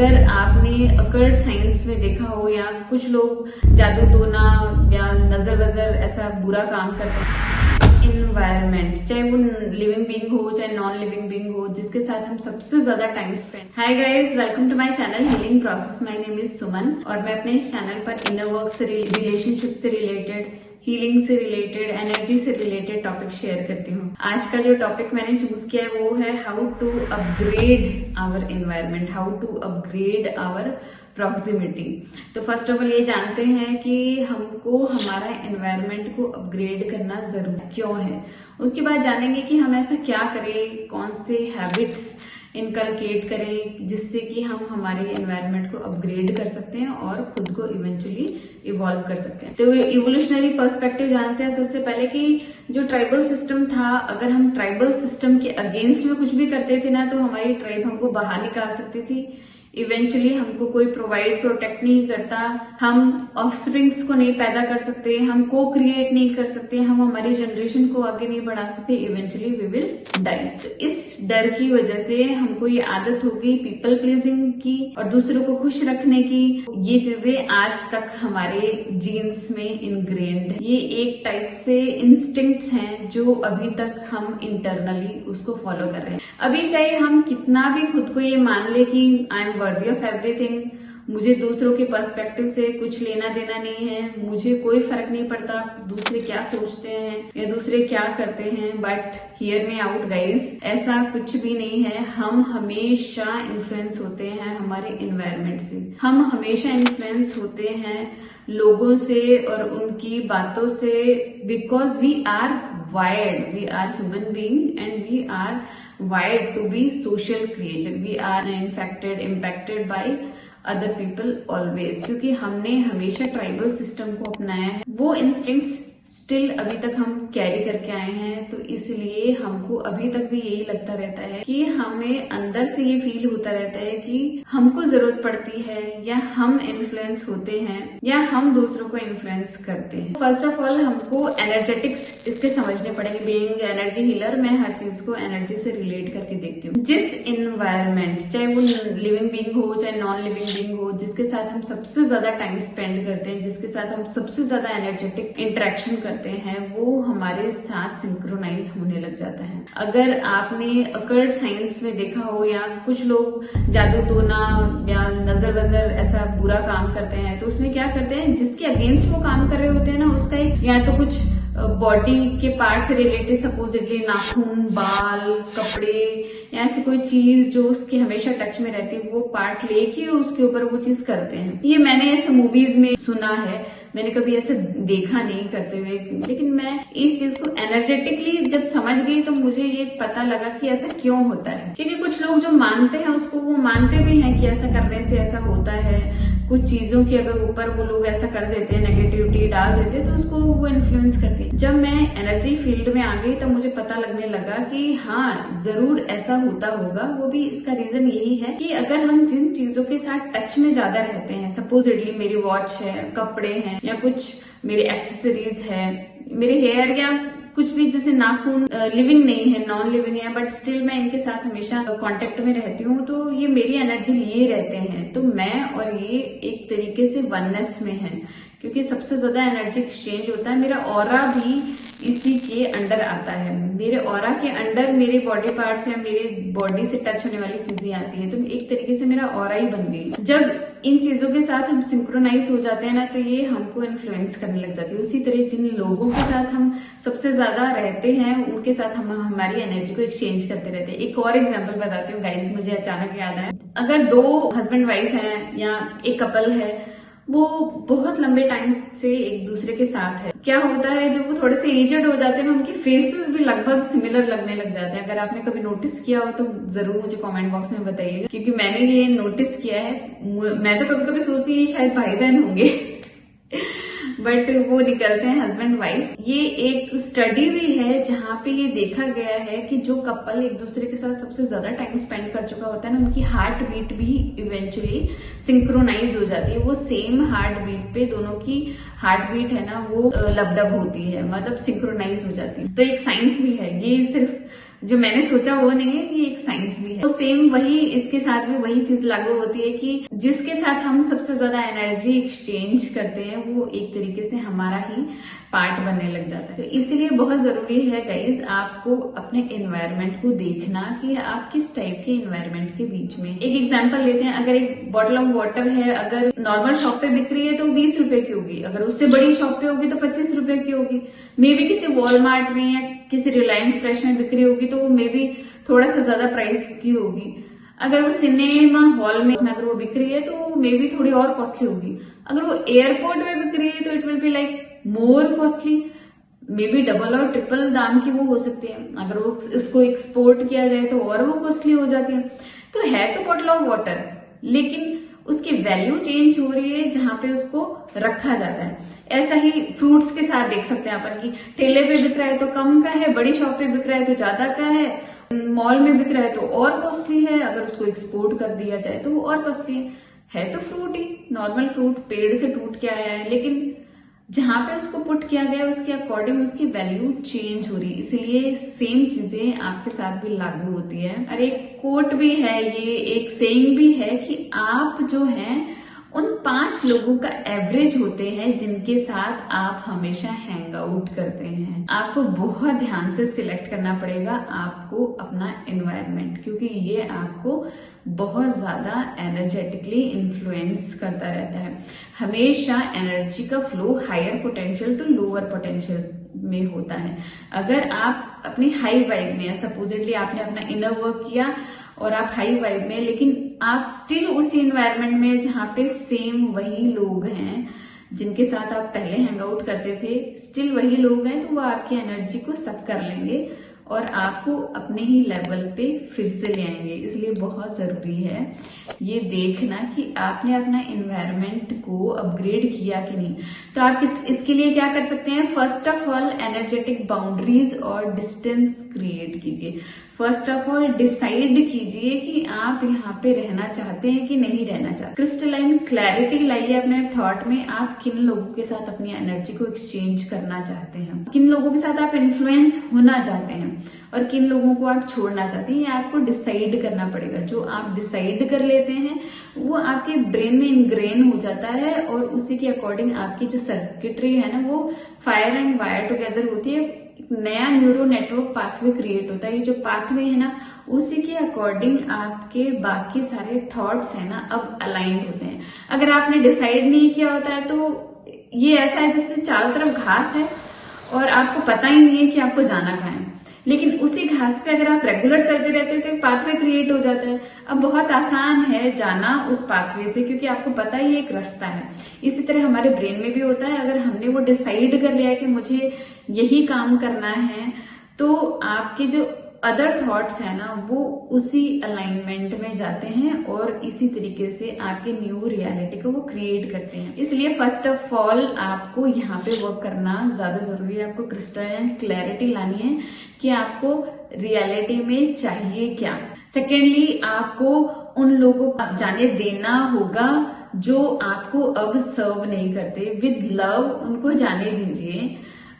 अगर आपने occult science में देखा हो या कुछ लोग जादू टोना या नजर वजर ऐसा बुरा काम करते हैं, इन्वायरमेंट चाहे वो लिविंग बीइंग हो चाहे नॉन लिविंग बीइंग हो जिसके साथ हम सबसे ज्यादा time spend. Hi guys, welcome to my channel healing process. My name is Suman और मैं अपने इस चैनल पर इनर वर्क से रिलेशनशिप से रिलेटेड, हीलिंग से रिलेटेड, एनर्जी से रिलेटेड टॉपिक शेयर करती हूँ। आज का जो टॉपिक मैंने चूज किया है वो है how to upgrade our environment, how to upgrade our proximity. तो फर्स्ट ऑफ ऑल ये जानते हैं कि हमको हमारा एनवायरनमेंट को अपग्रेड करना जरूरी क्यों है। उसके बाद जानेंगे कि हम ऐसा क्या करें, कौन से हैबिट्स इनकलकेट करें जिससे कि हम हमारे एनवायरनमेंट को अपग्रेड कर सकते हैं और खुद को इवेंचुअली इवॉल्व कर सकते हैं। तो इवोल्यूशनरी पर्सपेक्टिव जानते हैं सबसे पहले कि जो ट्राइबल सिस्टम था, अगर हम ट्राइबल सिस्टम के अगेंस्ट में कुछ भी करते थे ना तो हमारी ट्राइब हमको बाहर निकाल सकती थी। इवेंचुअली हमको कोई प्रोटेक्ट नहीं करता, हम ऑफस्प्रिंग्स को नहीं पैदा कर सकते, हम को क्रिएट नहीं कर सकते, हम हमारी जनरेशन को आगे नहीं बढ़ा सकते। Eventually we will die. तो इस डर की वजह से हमको ये आदत हो गई पीपल प्लीजिंग की और दूसरों को खुश रखने की। ये चीजें आज तक हमारे जीन्स में इनग्रेन्ड है। ये एक टाइप से इंस्टिंक्ट्स हैं जो अभी तक हम इंटरनली उसको फॉलो कर रहे हैं। अभी चाहे हम कितना भी खुद को ये मान ले कि I am worthy of everything, मुझे दूसरों के पर्सपेक्टिव से कुछ लेना देना नहीं है, मुझे कोई फर्क नहीं पड़ता दूसरे क्या सोचते हैं या दूसरे क्या करते हैं, but hear me out guys, ऐसा कुछ भी नहीं है। हम हमेशा इन्फ्लुएंस होते हैं हमारे एनवायरनमेंट से, हम हमेशा इन्फ्लुएंस होते हैं लोगों से और उनकी बातों से, because we are wired, we are human being and we are wired to be social creature, we are impacted by other people always, क्योंकि हमने हमेशा ट्राइबल सिस्टम को अपनाया है। वो इंस्टिंक्ट्स स्टिल अभी तक हम कैरी करके आए हैं। तो इसलिए हमको अभी तक भी यही लगता रहता है कि हमें अंदर से ये फील होता रहता है कि हमको जरूरत पड़ती है या हम इन्फ्लुएंस होते हैं या हम दूसरों को इन्फ्लुएंस करते हैं। फर्स्ट ऑफ ऑल हमको एनर्जेटिक्स इसके समझने पड़ेंगे। बीइंग एनर्जी हीलर, मैं हर चीज को एनर्जी से रिलेट करके देखती हूँ। जिस इन्वायरमेंट, चाहे वो लिविंग बीइंग हो चाहे नॉन लिविंग बीइंग हो, जिसके साथ हम सबसे ज्यादा टाइम स्पेंड करते हैं, जिसके साथ हम सबसे ज्यादा एनर्जेटिक इंटरेक्शन करते हैं, वो हमारे साथ सिंक्रोनाइज होने लग जाता है। अगर आपने अकल्ट साइंस में देखा हो या कुछ लोग जादू टोना या नजर वजर ऐसा बुरा काम करते हैं तो उसमें क्या करते हैं, जिसके अगेंस्ट वो काम कर रहे होते हैं ना, उसका एक या तो कुछ बॉडी के पार्ट से रिलेटेड, सपोजिटली नाखून, बाल, कपड़े या ऐसी कोई चीज जो उसके हमेशा टच में रहती है, वो पार्ट लेके उसके ऊपर वो चीज करते हैं। ये मैंने ऐसे मूवीज में सुना है, मैंने कभी ऐसे देखा नहीं करते हुए, लेकिन मैं इस चीज को एनर्जेटिकली जब समझ गई तो मुझे ये पता लगा कि ऐसा क्यों होता है। क्योंकि कुछ लोग जो मानते हैं उसको वो मानते भी हैं कि ऐसा करने से ऐसा होता है। कुछ चीजों के अगर ऊपर वो लोग ऐसा कर देते हैं, नेगेटिविटी डाल देते हैं, तो उसको वो इन्फ्लुएंस करती है। जब मैं एनर्जी फील्ड में आ गई तब मुझे पता लगने लगा कि हाँ, जरूर ऐसा होता होगा। वो भी इसका रीजन यही है कि अगर हम जिन चीजों के साथ टच में ज्यादा रहते हैं, सपोजिटली मेरी वॉच है, कपड़े हैं या कुछ मेरे एक्सेसरीज है, मेरे हेयर या कुछ भी, जैसे नाखून लिविंग नहीं है, नॉन लिविंग है, बट स्टिल मैं इनके साथ हमेशा कांटेक्ट में रहती हूँ, तो ये मेरी एनर्जी लिए रहते हैं। तो मैं और ये एक तरीके से वननेस में है, क्योंकि सबसे ज्यादा एनर्जी एक्सचेंज होता है। मेरा ऑरा भी इसी के अंडर आता है। मेरे ऑरा के अंडर मेरे बॉडी पार्ट्स या मेरे बॉडी से टच होने वाली चीजें आती है, तो एक तरीके से मेरा ऑरा ही बन गई। जब इन चीजों के साथ हम सिंक्रोनाइज हो जाते हैं ना, तो ये हमको इन्फ्लुएंस करने लग जाती है। उसी तरह जिन लोगों के साथ हम सबसे ज्यादा रहते हैं उनके साथ हम हमारी एनर्जी को एक्सचेंज करते रहते हैं। एक और एग्जांपल बताती हूँ गाइज, मुझे अचानक याद आया। अगर दो हस्बैंड वाइफ हैं या एक कपल है, वो बहुत लंबे टाइम से एक दूसरे के साथ है, क्या होता है जब वो थोड़े से एजेड हो जाते हैं ना, उनके फेसेस भी लगभग सिमिलर लगने लग जाते हैं। अगर आपने कभी नोटिस किया हो तो जरूर मुझे कमेंट बॉक्स में बताइएगा, क्योंकि मैंने ये नोटिस किया है। मैं तो कभी कभी सोचती हूँ शायद भाई बहन होंगे बट वो निकलते हैं हस्बैंड वाइफ। ये एक स्टडी भी है जहाँ पे ये देखा गया है कि जो कपल एक दूसरे के साथ सबसे ज्यादा टाइम स्पेंड कर चुका होता है ना, उनकी हार्ट बीट भी इवेंचुअली सिंक्रोनाइज हो जाती है। वो सेम हार्ट बीट पे दोनों की हार्ट बीट है ना, वो लबडब होती है, मतलब सिंक्रोनाइज हो जाती है। तो एक साइंस भी है, ये सिर्फ जो मैंने सोचा वो नहीं है, ये एक साइंस भी है। तो सेम वही इसके साथ भी वही चीज लागू होती है कि जिसके साथ हम सबसे ज्यादा एनर्जी एक्सचेंज करते हैं वो एक तरीके से हमारा ही पार्ट बनने लग जाता है। तो इसीलिए बहुत जरूरी है गाइज आपको अपने एनवायरनमेंट को देखना कि आप किस टाइप के एनवायरनमेंट के बीच में। एक एग्जांपल लेते हैं, अगर एक बॉटल ऑफ वाटर है, अगर नॉर्मल शॉप पे बिक रही है तो 20 रुपए की होगी, अगर उससे बड़ी शॉप पे होगी तो 25 रुपए की होगी। मे बी किसी वॉलमार्ट में या किसी रिलायंस फ्रेश में बिक रही होगी तो मे बी थोड़ा सा ज्यादा प्राइस की होगी। अगर वो सिनेमा हॉल में अगर वो बिक रही है तो मे बी थोड़ी और कॉस्टली होगी। अगर वो एयरपोर्ट में बिक रही है तो it will be like more costly, may be double और ट्रिपल दाम की वो हो सकती है। अगर वो इसको एक्सपोर्ट किया जाए तो और वो कॉस्टली हो जाती है। तो है तो बॉटल ऑफ वाटर, लेकिन उसकी वैल्यू चेंज हो रही है जहां पे उसको रखा जाता है। ऐसा ही फ्रूट्स के साथ देख सकते हैं अपन की ठेले पे बिक रहा है तो कम का है, बड़ी शॉप पे बिक रहा है तो ज्यादा का है, मॉल में बिक रहा है तो और कॉस्टली है, अगर उसको एक्सपोर्ट कर दिया जाए तो वो और कॉस्टली है। तो फ्रूट ही नॉर्मल फ्रूट पेड़ से टूट के आया है, लेकिन जहां पे उसको पुट किया गया उसके अकॉर्डिंग उसकी वैल्यू चेंज हो रही है। इसलिए सेम चीजें आपके साथ भी लागू होती है। और एक कोट भी है, ये एक सेइंग भी है कि आप जो हैं उन 5 लोगों का एवरेज होते हैं जिनके साथ आप हमेशा हैंग आउट करते हैं। आपको बहुत ध्यान से सिलेक्ट करना पड़ेगा आपको अपना एनवायरनमेंट, क्योंकि ये आपको बहुत ज्यादा एनर्जेटिकली इन्फ्लुएंस करता रहता है। हमेशा एनर्जी का flow higher potential to lower potential में होता है। अगर आप अपनी हाई वाइब में, सपोजिटली आपने अपना इनर वर्क किया और आप हाई वाइब में, लेकिन आप स्टिल उसी एनवायरनमेंट में जहां पे सेम वही लोग हैं जिनके साथ आप पहले हैंग आउट करते थे, स्टिल वही लोग हैं, तो वो आपकी एनर्जी को सक कर लेंगे और आपको अपने ही लेवल पे फिर से ले आएंगे। इसलिए बहुत जरूरी है ये देखना कि आपने अपना एनवायरनमेंट को अपग्रेड किया कि नहीं। तो आप इसके लिए क्या कर सकते हैं, first of all energetic boundaries और डिस्टेंस क्रिएट कीजिए। फर्स्ट ऑफ ऑल डिसाइड कीजिए कि आप यहाँ पे रहना चाहते हैं कि नहीं रहना चाहते। क्रिस्टलाइन क्लैरिटी लाइए अपने थॉट में, आप किन लोगों के साथ अपनी एनर्जी को एक्सचेंज करना चाहते हैं, किन लोगों के साथ आप इन्फ्लुएंस होना चाहते हैं और किन लोगों को आप छोड़ना चाहते हैं। ये आपको डिसाइड करना पड़ेगा। जो आप डिसाइड कर लेते हैं वो आपके ब्रेन में इनग्रेन हो जाता है और उसी के अकॉर्डिंग आपकी जो सर्किटरी है ना वो फायर एंड वायर टुगेदर होती है, नया न्यूरो नेटवर्क पाथवे क्रिएट होता है। ये जो पाथवे है ना उसी के अकॉर्डिंग आपके बाकी सारे थॉट्स है ना अब अलाइंड होते हैं। अगर आपने डिसाइड नहीं किया होता है तो ये ऐसा है जैसे चारों तरफ घास है और आपको पता ही नहीं है कि आपको जाना कहाँ है, लेकिन उसी घास पे अगर आप रेगुलर चलते रहते हो तो पाथवे क्रिएट हो जाता है। अब बहुत आसान है जाना उस पाथवे से, क्योंकि आपको पता ही एक रास्ता है। इसी तरह हमारे ब्रेन में भी होता है, अगर हमने वो डिसाइड कर लिया है कि मुझे यही काम करना है, तो आपके जो अदर थॉट्स है ना वो उसी अलाइनमेंट में जाते हैं और इसी तरीके से आपके न्यू रियलिटी को वो क्रिएट करते हैं। इसलिए फर्स्ट ऑफ ऑल आपको यहाँ पे वर्क करना ज्यादा जरूरी है। आपको क्रिस्टल क्लैरिटी लानी है कि आपको रियलिटी में चाहिए क्या। सेकेंडली आपको उन लोगों को जाने देना होगा जो आपको अब सर्व नहीं करते। विद लव उनको जाने दीजिए।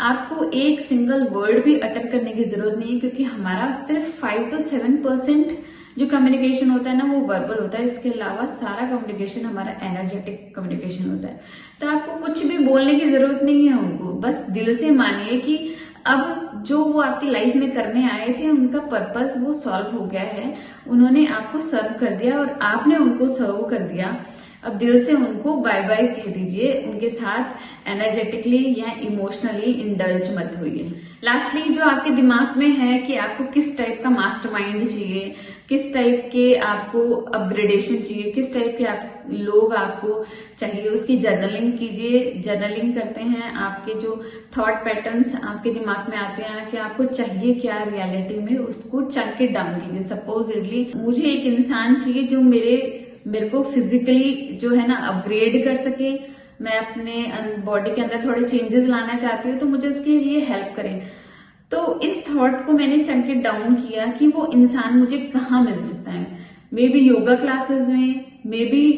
आपको एक सिंगल वर्ड भी अटर करने की जरूरत नहीं है, क्योंकि हमारा सिर्फ 5 to 7% जो कम्युनिकेशन होता है ना वो वर्बल होता है। इसके अलावा सारा कम्युनिकेशन हमारा एनर्जेटिक कम्युनिकेशन होता है। तो आपको कुछ भी बोलने की जरूरत नहीं है उनको, बस दिल से मानिए कि अब जो वो आपकी लाइफ में करने आए थे उनका पर्पस वो सॉल्व हो गया है। उन्होंने आपको सर्व कर दिया और आपने उनको सर्व कर दिया। अब दिल से उनको बाय बाय कह दीजिए, उनके साथ एनर्जेटिकली या इमोशनली इंडल्ज मत होइए। लास्टली जो आपके दिमाग में है कि आपको किस टाइप का मास्टरमाइंड चाहिए, किस टाइप के आपको अपग्रेडेशन चाहिए, किस टाइप के लोग आपको चाहिए, उसकी जर्नलिंग कीजिए। जर्नलिंग करते हैं आपके जो थॉट पैटर्न्स आपके दिमाग में आते हैं कि आपको चाहिए क्या रियलिटी में, उसको चंक इट डाउन कीजिए। सपोजिटली मुझे एक इंसान चाहिए जो मेरे को फिजिकली जो है ना अपग्रेड कर सके, मैं अपने बॉडी के अंदर थोड़े चेंजेस लाना चाहती हूँ तो मुझे उसके लिए हेल्प करें। तो इस थॉट को मैंने चंक इट डाउन किया कि वो इंसान मुझे कहाँ मिल सकता है। मे बी योगा क्लासेस में, मे बी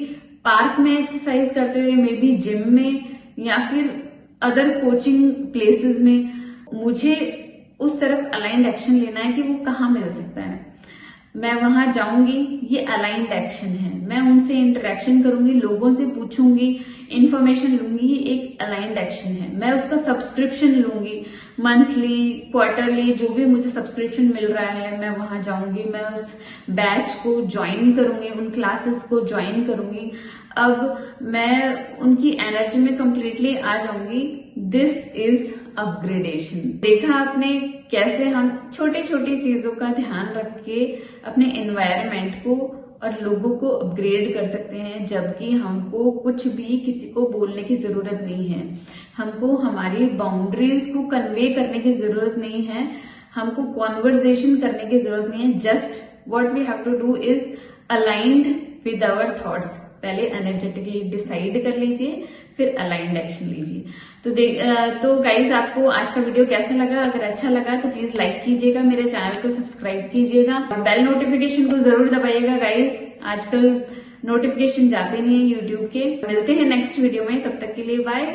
पार्क में एक्सरसाइज करते हुए, मे बी जिम में, या फिर अदर कोचिंग प्लेसेस में। मुझे उस तरफ अलाइंड एक्शन लेना है कि वो कहाँ मिल सकता है। मैं वहां जाऊंगी, ये अलाइंड एक्शन है। मैं उनसे इंटरेक्शन करूंगी, लोगों से पूछूंगी, इंफॉर्मेशन लूंगी, ये एक अलाइंड एक्शन है। मैं उसका सब्सक्रिप्शन लूंगी, मंथली, क्वार्टरली, जो भी मुझे सब्सक्रिप्शन मिल रहा है, मैं वहां जाऊंगी, मैं उस बैच को ज्वाइन करूंगी, उन क्लासेस को ज्वाइन करूंगी। अब मैं उनकी एनर्जी में कंप्लीटली आ जाऊंगी। This is upgradation. देखा आपने कैसे हम छोटी छोटी चीजों का ध्यान रख के अपने एनवायरनमेंट को और लोगों को अपग्रेड कर सकते हैं, जबकि हमको कुछ भी किसी को बोलने की जरूरत नहीं है। हमको हमारी बाउंड्रीज को कन्वे करने की जरूरत नहीं है, हमको कॉन्वर्जेशन करने की जरूरत नहीं है। Just what we have to do is aligned with our thoughts. पहले एनर्जेटिकली डिसाइड कर लीजिए, फिर अलाइंड एक्शन लीजिए। तो गाइज, आपको आज का वीडियो कैसा लगा? अगर अच्छा लगा तो प्लीज लाइक कीजिएगा, मेरे चैनल को सब्सक्राइब कीजिएगा और बेल नोटिफिकेशन को जरूर दबाइएगा गाइज। आजकल नोटिफिकेशन जाते नहीं है यूट्यूब के। मिलते हैं नेक्स्ट वीडियो में, तब तक के लिए बाय।